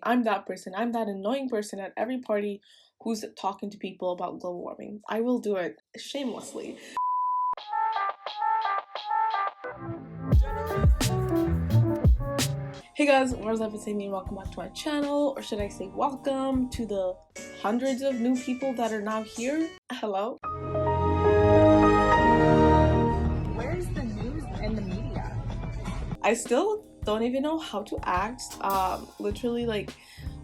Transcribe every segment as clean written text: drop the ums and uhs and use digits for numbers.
I'm that person. I'm that annoying person at every party who's talking to people about global warming. I will do it shamelessly. Hey guys, what's up? It's Amy and welcome back to my channel, or should I say welcome to the hundreds of new people that are now here. Hello. Where's the news and the media? I still don't even know how to act. Literally, like,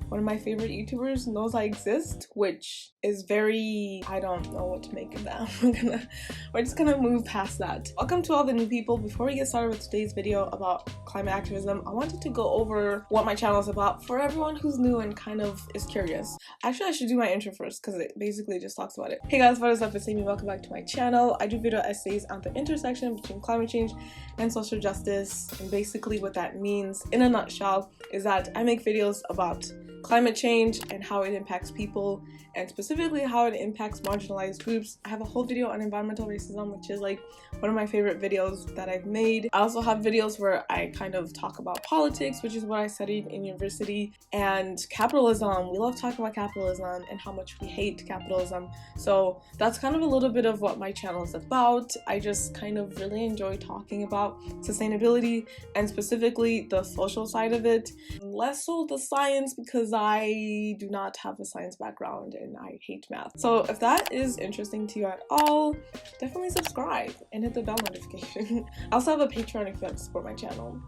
one of my favorite YouTubers knows I exist, which is very, I don't know what to make of that. We're just gonna move past that. Welcome to all the new people. Before we get started with today's video about climate activism, I wanted to go over what my channel is about for everyone who's new and kind of is curious. Actually, I should do my intro first because it basically just talks about it. Hey guys, what is up? It's Amy. Welcome back to my channel. I do video essays on the intersection between climate change and social justice, and basically what that means in a nutshell is that I make videos about climate change and how it impacts people, and specifically how it impacts marginalized groups. I have a whole video on environmental racism, which is like one of my favorite videos that I've made. I also have videos where I kind of talk about politics, which is what I studied in university, and capitalism. We love talking about capitalism and how much we hate capitalism. So that's kind of a little bit of what my channel is about. I just kind of really enjoy talking about sustainability and specifically the social side of it, less so the science because I do not have a science background and I hate math. So if that is interesting to you at all, definitely subscribe and hit the bell notification. I also have a Patreon if you want to support my channel.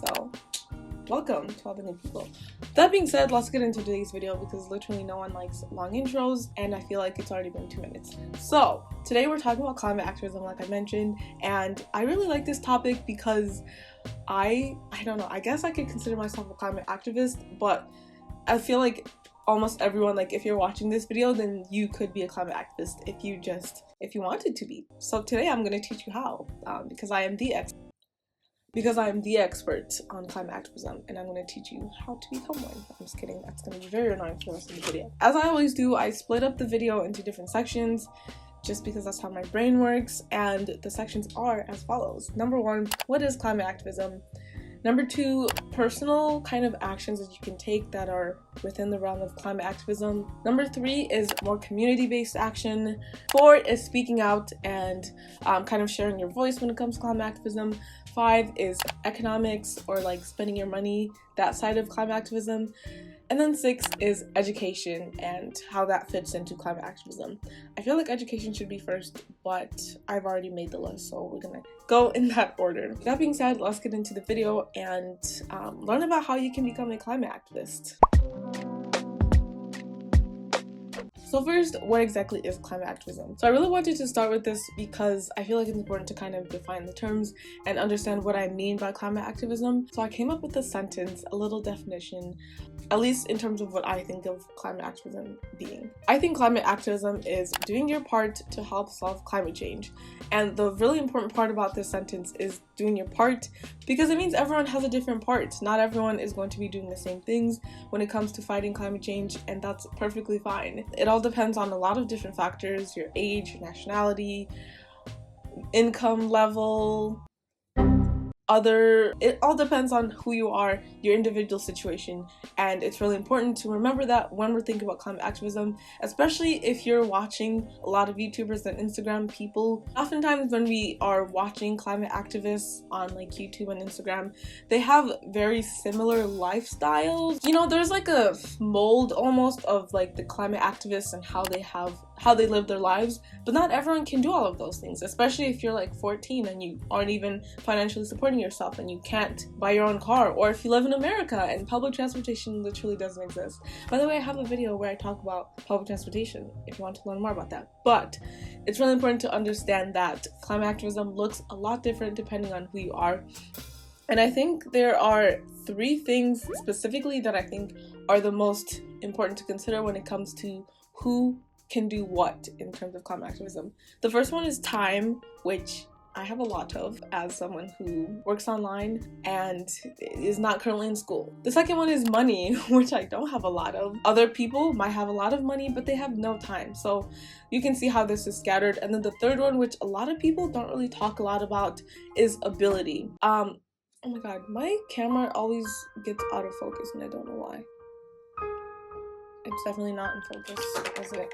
So welcome to all the new people. That being said, let's get into today's video because literally no one likes long intros and I feel like it's already been 2 minutes. So today we're talking about climate activism, like I mentioned, and I really like this topic because I don't know, I guess I could consider myself a climate activist, but I feel like almost everyone, like if you're watching this video, then you could be a climate activist if you wanted to be. So today I'm going to teach you how, because I am the expert on climate activism, and I'm going to teach you how to become one. I'm just kidding, that's going to be very annoying for the rest of the video. As I always do, I split up the video into different sections just because that's how my brain works, and the sections are as follows. Number 1, what is climate activism? Number 2, personal kind of actions that you can take that are within the realm of climate activism. Number 3 is more community-based action. 4 is speaking out and kind of sharing your voice when it comes to climate activism. 5 is economics, or like spending your money, that side of climate activism. And then 6 is education and how that fits into climate activism. I feel like education should be first, but I've already made the list, so we're gonna go in that order. That being said, let's get into the video and learn about how you can become a climate activist. So first, what exactly is climate activism? So I really wanted to start with this because I feel like it's important to kind of define the terms and understand what I mean by climate activism. So I came up with a sentence, a little definition, at least in terms of what I think of climate activism being. I think climate activism is doing your part to help solve climate change. And the really important part about this sentence is doing your part, because it means everyone has a different part. Not everyone is going to be doing the same things when it comes to fighting climate change, and that's perfectly fine. It all depends on a lot of different factors: your age, your nationality, income level, it all depends on who you are, your individual situation, and it's really important to remember that when we're thinking about climate activism, especially if you're watching a lot of YouTubers and Instagram people. Oftentimes when we are watching climate activists on like YouTube and Instagram, they have very similar lifestyles. You know, there's like a mold almost of like the climate activists and how they live their lives, but not everyone can do all of those things, especially if you're like 14 and you aren't even financially supporting yourself and you can't buy your own car, or if you live in America and public transportation literally doesn't exist. By the way, I have a video where I talk about public transportation if you want to learn more about that. But it's really important to understand that climate activism looks a lot different depending on who you are. And I think there are 3 things specifically that I think are the most important to consider when it comes to who can do what in terms of climate activism. The first one is time, which I have a lot of as someone who works online and is not currently in school. The second one is money, which I don't have a lot of. Other people might have a lot of money, but they have no time. So you can see how this is scattered. And then the third one, which a lot of people don't really talk a lot about, is ability. Oh my god, my camera always gets out of focus and I don't know why. It's definitely not in focus, is it?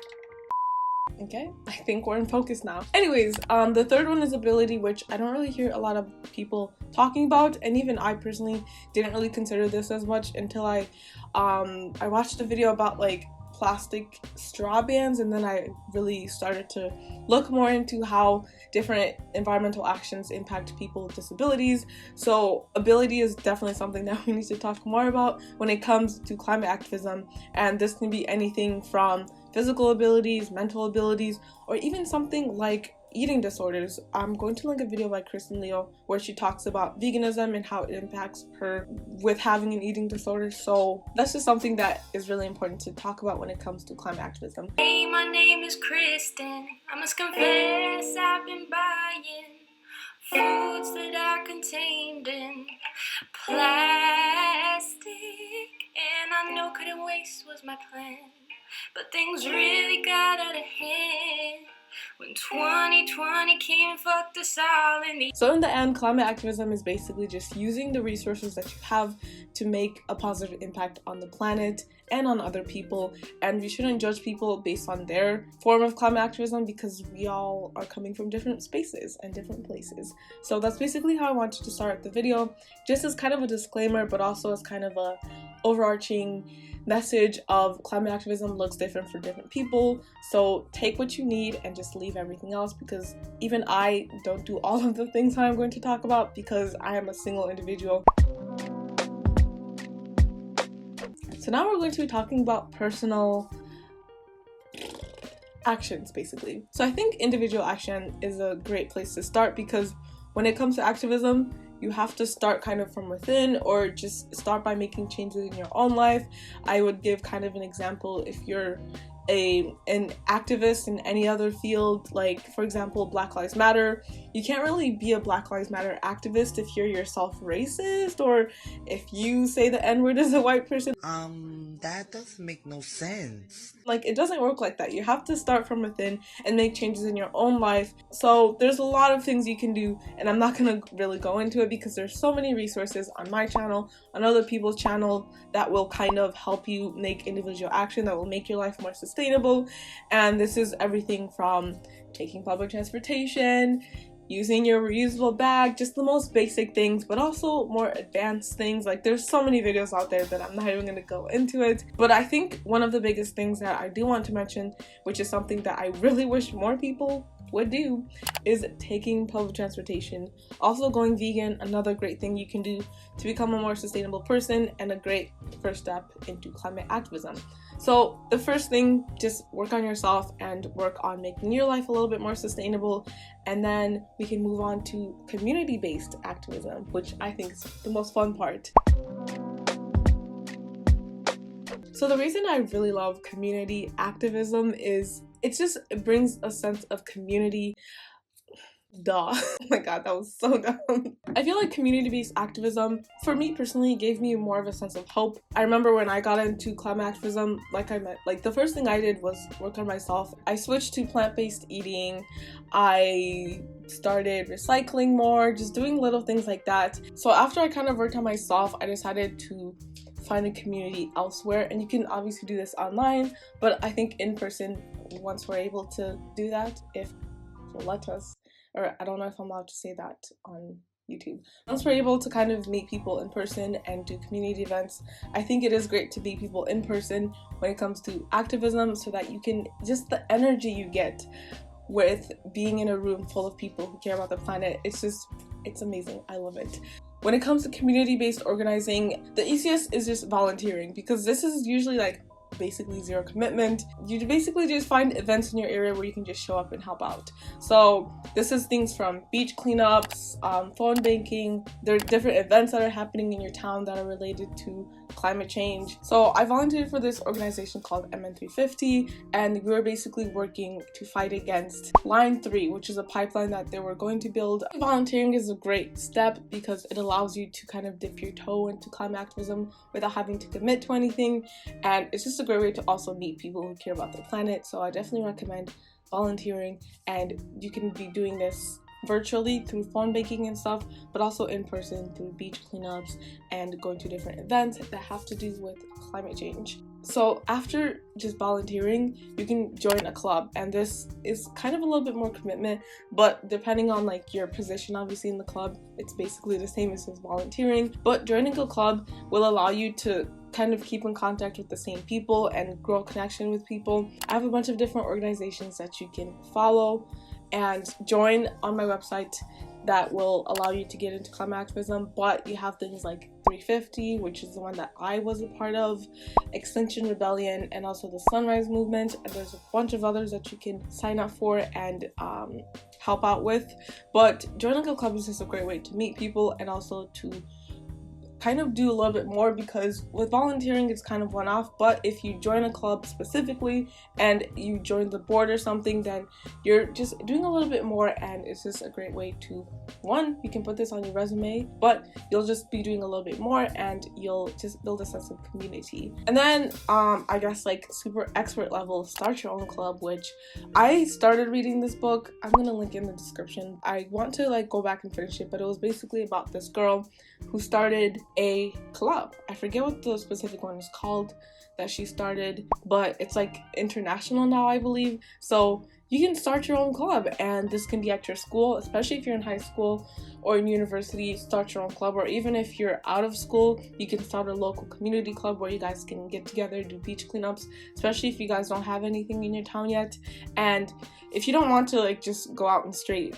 Okay, I think we're in focus now. Anyways, the third one is ability, which I don't really hear a lot of people talking about, and even I personally didn't really consider this as much until I watched a video about like plastic straw bans, and then I really started to look more into how different environmental actions impact people with disabilities. So ability is definitely something that we need to talk more about when it comes to climate activism, and this can be anything from physical abilities, mental abilities, or even something like eating disorders. I'm going to link a video by Kristen Leo where she talks about veganism and how it impacts her with having an eating disorder. So that's just something that is really important to talk about when it comes to climate activism. Hey, my name is Kristen. I must confess I've been buying foods that are contained in plastic, and I know cutting waste was my plan, but things really got out of hand when 2020 came and fucked us all in the... So in the end, climate activism is basically just using the resources that you have to make a positive impact on the planet and on other people, and we shouldn't judge people based on their form of climate activism because we all are coming from different spaces and different places. So that's basically how I wanted to start the video, just as kind of a disclaimer, but also as kind of a overarching message of climate activism looks different for different people. So take what you need and just leave everything else, because even I don't do all of the things I'm going to talk about because I am a single individual. So now we're going to be talking about personal actions, basically. So I think individual action is a great place to start, because when it comes to activism, you have to start kind of from within, or just start by making changes in your own life. I would give kind of an example. If you're an activist in any other field, like for example Black Lives Matter, you can't really be a Black Lives Matter activist if you're yourself racist, or if you say the N-word as a white person. That doesn't make no sense. Like, it doesn't work like that. You have to start from within and make changes in your own life. So there's a lot of things you can do, and I'm not gonna really go into it because there's so many resources on my channel, on other people's channel, that will kind of help you make individual action that will make your life more sustainable. And this is everything from taking public transportation, using your reusable bag, just the most basic things, but also more advanced things. Like, there's so many videos out there that I'm not even gonna go into it. But I think one of the biggest things that I do want to mention, which is something that I really wish more people would do, is taking public transportation. Also going vegan, another great thing you can do to become a more sustainable person, and a great first step into climate activism. So the first thing, just work on yourself and work on making your life a little bit more sustainable, and then we can move on to community-based activism, which I think is the most fun part. So the reason I really love community activism is it brings a sense of community. Duh. Oh my god, that was so dumb. I feel like community-based activism, for me personally, gave me more of a sense of hope. I remember when I got into climate activism, like the first thing I did was work on myself. I switched to plant-based eating. I started recycling more, just doing little things like that. So after I kind of worked on myself, I decided to find a community elsewhere, and you can obviously do this online, but I think in person, once we're able to do that, if you'll let us. Or I don't know if I'm allowed to say that on YouTube. Once we're able to kind of meet people in person and do community events, I think it is great to meet people in person when it comes to activism, so that you can, just the energy you get with being in a room full of people who care about the planet, it's amazing. I love it. When it comes to community-based organizing, the easiest is just volunteering, because this is usually like basically zero commitment. You basically just find events in your area where you can just show up and help out. So this is things from beach cleanups, phone banking. There are different events that are happening in your town that are related to climate change. So I volunteered for this organization called MN350, and we were basically working to fight against Line 3, which is a pipeline that they were going to build. Volunteering is a great step because it allows you to kind of dip your toe into climate activism without having to commit to anything, and it's just a great way to also meet people who care about the planet. So I definitely recommend volunteering, and you can be doing this virtually through phone banking and stuff, but also in person through beach cleanups and going to different events that have to do with climate change. So after just volunteering, you can join a club, and this is kind of a little bit more commitment, but depending on like your position obviously in the club, it's basically the same as just volunteering. But joining a club will allow you to kind of keep in contact with the same people and grow a connection with people. I have a bunch of different organizations that you can follow and join on my website that will allow you to get into climate activism. But you have things like 350, which is the one that I was a part of, Extinction Rebellion, and also the Sunrise Movement, and there's a bunch of others that you can sign up for and help out with. But joining a club is just a great way to meet people and also to kind of do a little bit more, because with volunteering it's kind of one-off, but if you join a club specifically and you join the board or something, then you're just doing a little bit more, and it's just a great way to, one, you can put this on your resume, but you'll just be doing a little bit more and you'll just build a sense of community. And then I guess like super expert level, start your own club, which I started reading this book. I'm gonna link in the description. I want to like go back and finish it, but it was basically about this girl who started a club. I forget what the specific one is called that she started, but it's like international now, I believe. So you can start your own club, and this can be at your school, especially if you're in high school or in university. Start your own club, or even if you're out of school, you can start a local community club where you guys can get together, do beach cleanups, especially if you guys don't have anything in your town yet. And if you don't want to like just go out and straight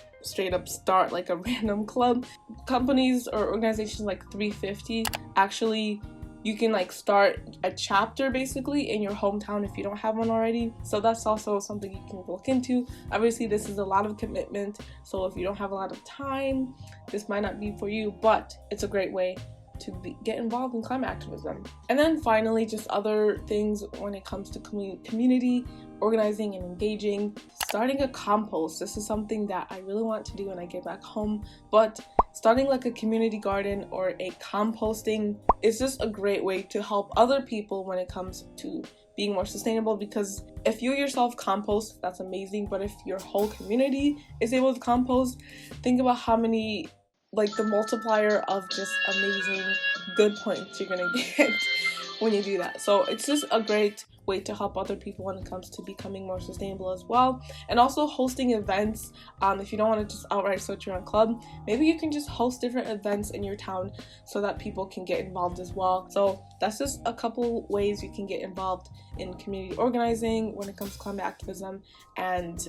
up start like a random club, companies or organizations like 350, actually you can like start a chapter basically in your hometown if you don't have one already. So that's also something you can look into. Obviously this is a lot of commitment, so if you don't have a lot of time, this might not be for you, but it's a great way to get involved in climate activism. And then finally, just other things when it comes to community organizing and engaging. Starting a compost. This is something that I really want to do when I get back home, but starting like a community garden or a composting is just a great way to help other people when it comes to being more sustainable, because if you yourself compost, that's amazing, but if your whole community is able to compost, think about how many, like the multiplier of just amazing good points you're gonna get when you do that. So it's just a great way to help other people when it comes to becoming more sustainable as well. And also hosting events. If you don't want to just outright start your own club, maybe you can just host different events in your town so that people can get involved as well. So that's just a couple ways you can get involved in community organizing when it comes to climate activism. And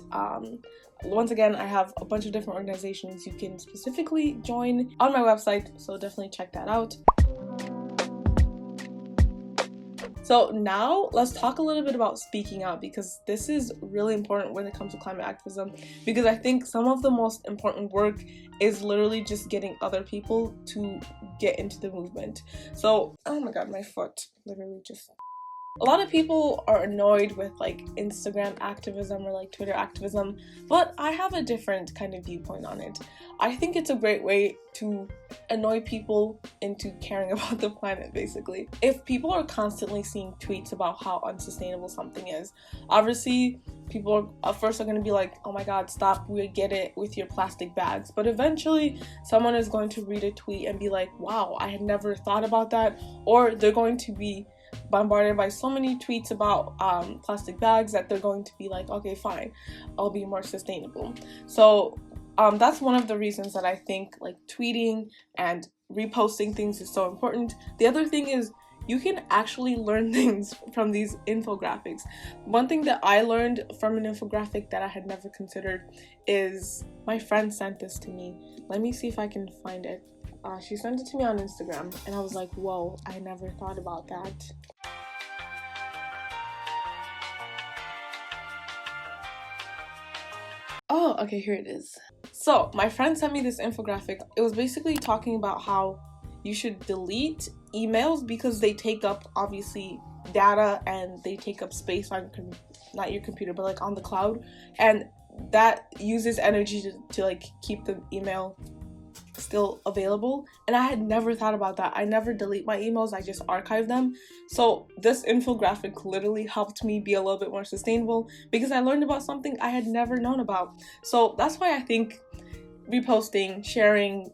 once again, I have a bunch of different organizations you can specifically join on my website, so definitely check that out. So now let's talk a little bit about speaking out, because this is really important when it comes to climate activism, because I think some of the most important work is literally just getting other people to get into the movement. So, oh my god, my foot literally just... A lot of people are annoyed with like Instagram activism or like Twitter activism, but I have a different kind of viewpoint on it. I think it's a great way to annoy people into caring about the planet, basically. If people are constantly seeing tweets about how unsustainable something is, obviously people at first are going to be like, oh my god, stop, we get it with your plastic bags. But eventually someone is going to read a tweet and be like, wow, I had never thought about that. Or they're going to be bombarded by so many tweets about plastic bags that they're going to be like, okay, fine, I'll be more sustainable. So that's one of the reasons that I think like tweeting and reposting things is so important. The other thing is you can actually learn things from these infographics. One thing that I learned from an infographic that I had never considered is, my friend sent this to me. Let me see if I can find it. She sent it to me on Instagram, and I was like, whoa, I never thought about that. Oh, okay, here it is. So, my friend sent me this infographic. It was basically talking about how you should delete emails because they take up, obviously, data and they take up space on, not your computer, but like on the cloud. And that uses energy to like keep the email still available. And I had never thought about that. I never delete my emails, I just archive them. So this infographic literally helped me be a little bit more sustainable because I learned about something I had never known about. So that's why I think reposting, sharing,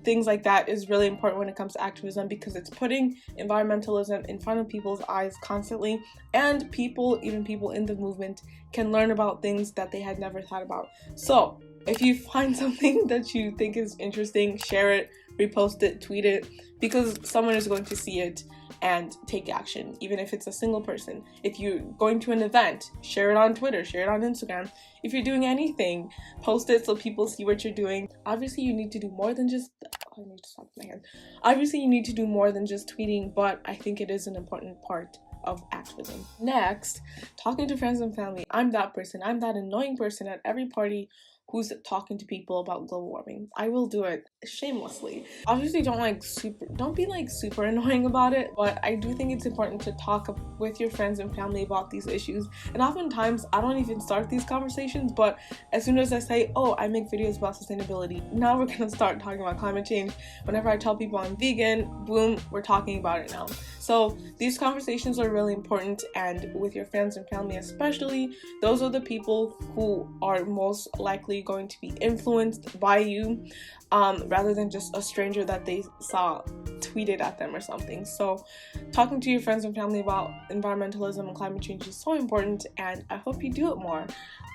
things like that is really important when it comes to activism, because it's putting environmentalism in front of people's eyes constantly, and even people in the movement can learn about things that they had never thought about. So if you find something that you think is interesting, share it, repost it, tweet it, because someone is going to see it and take action, even if it's a single person. If you're going to an event, share it on Twitter, share it on Instagram. If you're doing anything, post it so people see what you're doing. Obviously, you need to do more than just... I need to stop my hand. Obviously, you need to do more than just tweeting, but I think it is an important part of activism. Next, talking to friends and family. I'm that person. I'm that annoying person at every party who's talking to people about global warming. I will do it shamelessly. Obviously, don't be super annoying about it, but I do think it's important to talk with your friends and family about these issues. And oftentimes, I don't even start these conversations, but as soon as I say, oh, I make videos about sustainability, now we're gonna start talking about climate change. Whenever I tell people I'm vegan, boom, we're talking about it now. So these conversations are really important, and with your friends and family especially, those are the people who are most likely going to be influenced by you, rather than just a stranger that they saw tweeted at them or something. So talking to your friends and family about environmentalism and climate change is so important, and I hope you do it more.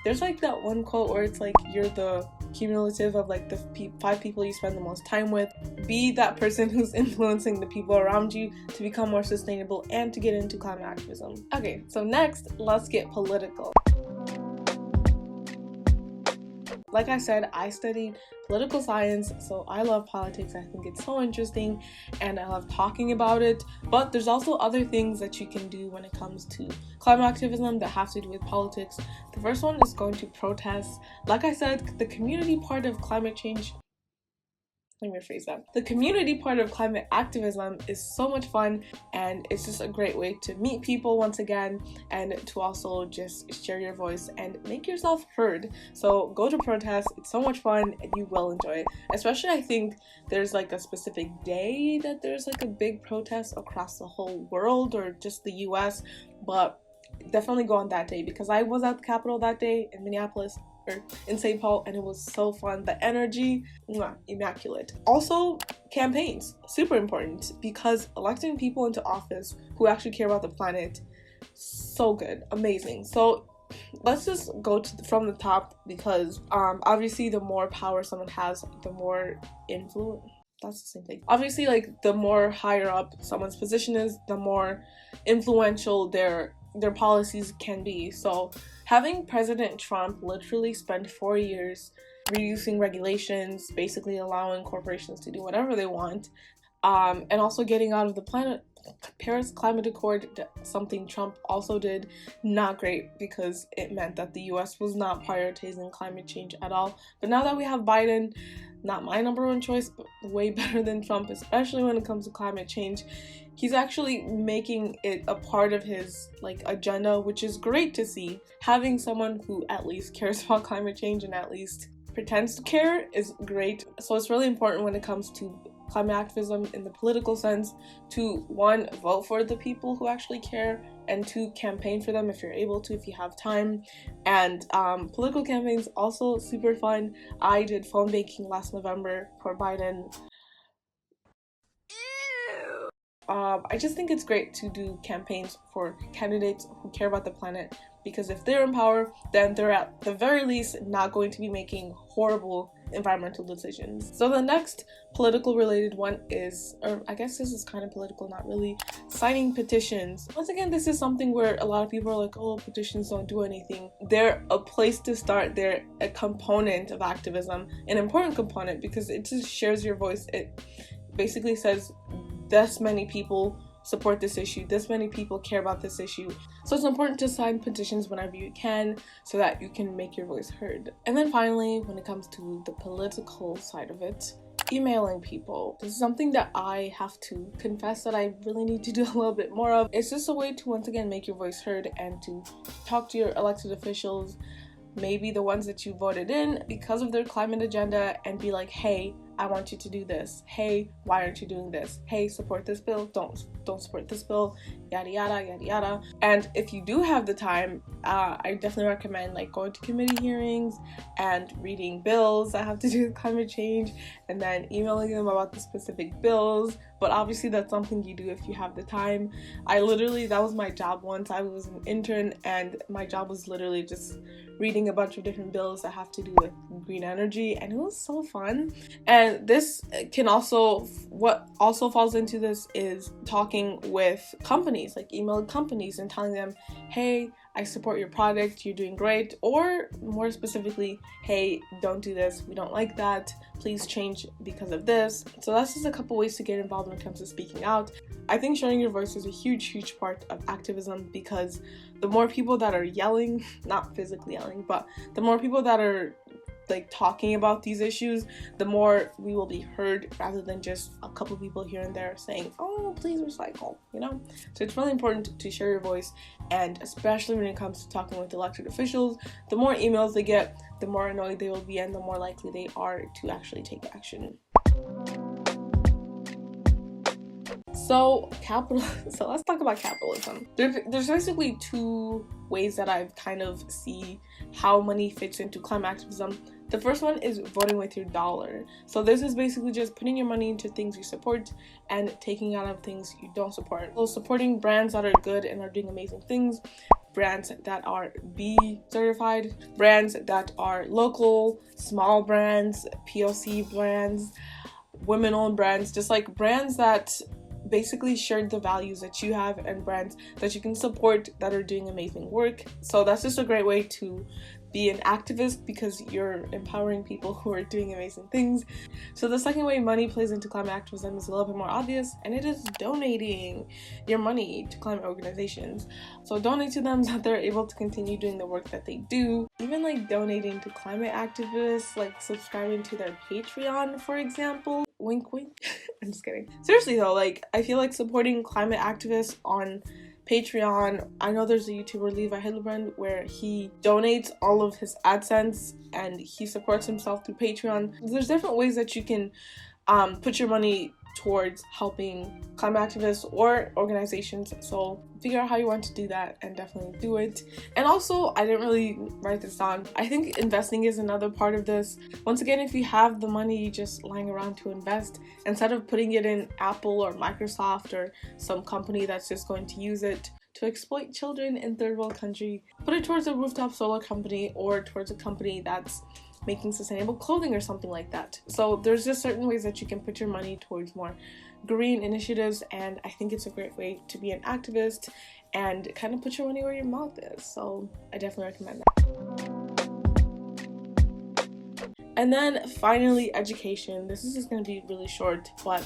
There's like that one quote where it's like, you're the cumulative of like the 5 people you spend the most time with. Be that person who's influencing the people around you to become more sustainable and to get into climate activism. Okay, so next, let's get political. Like I said, I studied political science, so I love politics. I think it's so interesting and I love talking about it. But there's also other things that you can do when it comes to climate activism that have to do with politics. The first one is going to protest. Like I said, the community part of climate change... Let me rephrase that. The community part of climate activism is so much fun, and it's just a great way to meet people once again, and to also just share your voice and make yourself heard. So go to protest. It's so much fun and you will enjoy it. Especially, I think there's like a specific day that there's like a big protest across the whole world or just the US, but definitely go on that day, because I was at the Capitol that day in Minneapolis, or in St. Paul, and it was so fun. The energy, immaculate. Also, campaigns, super important, because electing people into office who actually care about the planet, so good, amazing. So let's just go from the top, because obviously the more power someone has, the more influence. That's the same thing. Obviously, like, the more higher up someone's position is, the more influential their policies can be. So having President Trump literally spend 4 years reducing regulations, basically allowing corporations to do whatever they want, and also getting out of the Paris Climate Accord, something Trump also did, not great, because it meant that the US was not prioritizing climate change at all. But now that we have Biden, not my number one choice, but way better than Trump, especially when it comes to climate change. He's actually making it a part of his agenda, which is great to see. Having someone who at least cares about climate change and at least pretends to care is great. So it's really important when it comes to climate activism in the political sense to, 1, vote for the people who actually care, and 2, campaign for them if you're able to, if you have time. And political campaigns also super fun. I did phone banking last November for Biden. I just think it's great to do campaigns for candidates who care about the planet, because if they're in power, then they're at the very least not going to be making horrible environmental decisions. So the next political related one is, or I guess this is kind of political, not really, signing petitions. Once again, this is something where a lot of people are like, oh, petitions don't do anything. They're a place to start. They're a component of activism, an important component, because it just shares your voice. It basically says this many people support this issue, this many people care about this issue. So it's important to sign petitions whenever you can, so that you can make your voice heard. And then finally, when it comes to the political side of it, emailing people. This is something that I have to confess that I really need to do a little bit more of. It's just a way to once again make your voice heard and to talk to your elected officials, maybe the ones that you voted in because of their climate agenda, and be like, hey, I want you to do this. Hey, why aren't you doing this? Hey, support this bill. Don't support this bill. yada yada yada yada. And if you do have the time, I definitely recommend like going to committee hearings and reading bills that have to do with climate change, and then emailing them about the specific bills. But obviously that's something you do if you have the time. That was my job once. I was an intern, and my job was literally just reading a bunch of different bills that have to do with green energy, and it was so fun. And this can also, what also falls into this is talking with companies, like emailing companies and telling them, hey, I support your product, you're doing great, or more specifically, hey, don't do this, we don't like that, please change because of this. So that's just a couple ways to get involved when it comes to speaking out. I think sharing your voice is a huge part of activism, because the more people that are yelling, not physically yelling, but the more people that are like talking about these issues, the more we will be heard, rather than just a couple people here and there saying, oh, please recycle, you know? So it's really important to share your voice, and especially when it comes to talking with elected officials, the more emails they get, the more annoyed they will be, and the more likely they are to actually take action. So let's talk about capitalism. There's basically two ways that I've kind of see how money fits into climate activism. The first one is voting with your dollar. So this is basically just putting your money into things you support and taking out of things you don't support. So supporting brands that are good and are doing amazing things, brands that are B certified, brands that are local, small brands, POC brands, women-owned brands, just like brands that basically share the values that you have, and brands that you can support that are doing amazing work. So that's just a great way to be an activist, because you're empowering people who are doing amazing things. So the second way money plays into climate activism is a little bit more obvious, and it is donating your money to climate organizations. So donate to them so that they're able to continue doing the work that they do. Even like donating to climate activists, like subscribing to their Patreon, for example. Wink wink. I'm just kidding. Seriously though, like I feel like supporting climate activists on Patreon. I know there's a YouTuber, Levi Hildebrand, where he donates all of his AdSense and he supports himself through Patreon. There's different ways that you can put your money towards helping climate activists or organizations. So figure out how you want to do that and definitely do it. And also, I didn't really write this down, I think investing is another part of this. Once again, if you have the money just lying around to invest, instead of putting it in Apple or Microsoft or some company that's just going to use it to exploit children in third world country, put it towards a rooftop solar company or towards a company that's making sustainable clothing or something like that. So there's just certain ways that you can put your money towards more green initiatives, and I think it's a great way to be an activist and kind of put your money where your mouth is. So I definitely recommend that. And then finally, education. This is just going to be really short, but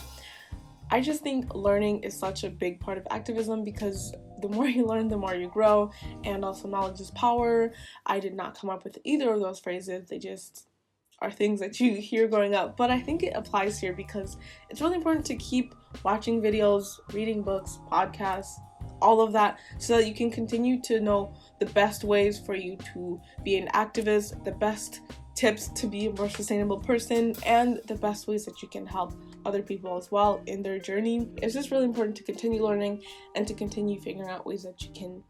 I just think learning is such a big part of activism, because the more you learn, the more you grow, and also knowledge is power. I did not come up with either of those phrases, they just are things that you hear growing up, but I think it applies here because it's really important to keep watching videos, reading books, podcasts, all of that, so that you can continue to know the best ways for you to be an activist, the best tips to be a more sustainable person, and the best ways that you can help other people as well in their journey. It's just really important to continue learning and to continue figuring out ways that you can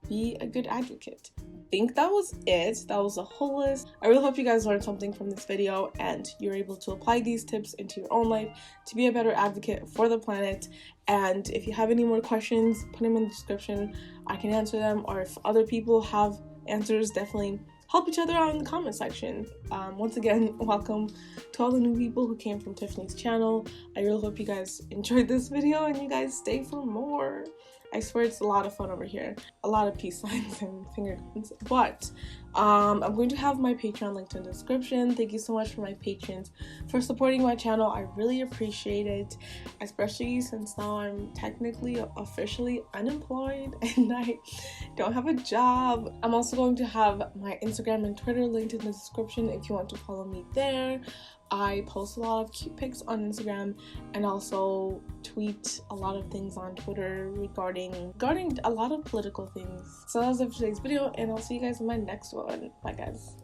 be a good advocate. I think that was it. That was a whole list. I really hope you guys learned something from this video and you're able to apply these tips into your own life to be a better advocate for the planet. And if you have any more questions, put them in the description. I can answer them, or if other people have answers, definitely help each other out in the comment section. Once again, welcome to all the new people who came from Tiffany's channel. I really hope you guys enjoyed this video and you guys stay for more. I swear it's a lot of fun over here. A lot of peace signs and finger guns. But I'm going to have my Patreon linked in the description. Thank you so much for my patrons for supporting my channel. I really appreciate it, especially since now I'm technically officially unemployed and I don't have a job. I'm also going to have my Instagram and Twitter linked in the description if you want to follow me there. I post a lot of cute pics on Instagram and also tweet a lot of things on Twitter regarding a lot of political things. So that was it for today's video, and I'll see you guys in my next one. Bye guys.